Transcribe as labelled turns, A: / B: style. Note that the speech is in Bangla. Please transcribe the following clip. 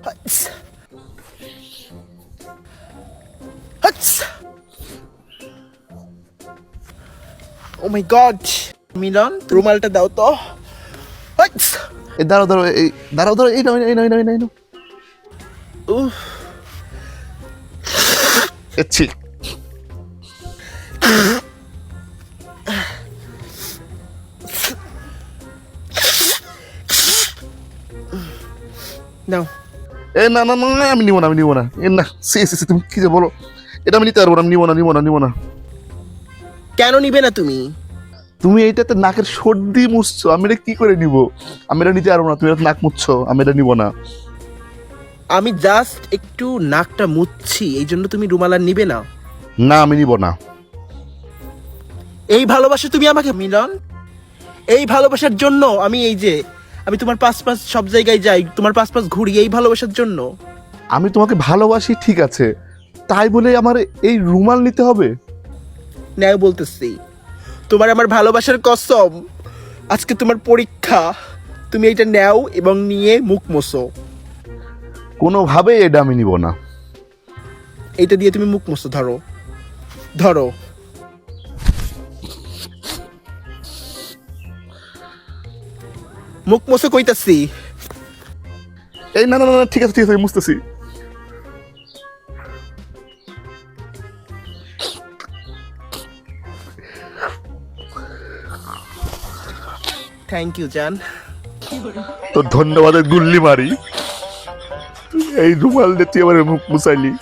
A: হাটস, হাটস। ও মাই গড, মিলন রুমালটা দাও তো। হাটস।
B: এই দাঁড়াও দাঁড়াও, এই দাঁড়াও দাঁড়াও, এই নাও এই নাও এই নাও এই নাও, এই নাও।
A: উফ,
B: এচ্ছি।
A: নাও।
B: এ না না না না, আমি নিবো না, আমি নিবো না। এ না, সে তুমি কি যে বলো, এটা আমি নিতে পারবো না, আমি নিবো না, নিবো না, নিবো না।
A: কেন নিবে না তুমি?
B: তুমি এইটাতে নাকের সর্দি মুছছো, আমি এটা কি করে নিব? আমি এটা নিতে পারবো না, তুমি এটা নাক মুছছো, আমি এটা নিবো না।
A: আমি জাস্ট একটু নাকটা মুছছি, এই জন্য তুমি রুমাল আর নিবে না?
B: না, আমি নিবো না।
A: এই ভালোবাসা তুমি আমাকে মিলন, এই ভালোবাসার জন্য আমি এই যে আমি তোমার পাশ পাশ সব জায়গায় যাই, তোমার পাশ পাশ ঘুরি, এই ভালোবাসার জন্য?
B: আমি তোমাকে ভালোবাসি ঠিক আছে, তাই বলে আমার এই রুমাল নিতে হবে?
A: ন্যায় বলতেছি, তোমার আমার ভালোবাসার কসম, আজকে তোমার পরীক্ষা, তুমি এটা নাও এবং নিয়ে মুখ মোছো।
B: কোনোভাবেই এটা আমি নিব না।
A: এইটা দিয়ে তুমি মুখ মোছো, ধরো ধরো। মুখ মোছো কইতাছি।
B: এই না না না না, ঠিক আছে ঠিক আছে, আমি মুছতেছি।
A: থ্যাংক ইউ জান।
B: তোর ধন্যবাদের গুল্লি মারি, এই রুমাল দিয়ে তুই আমার মুখ মুছাইলি।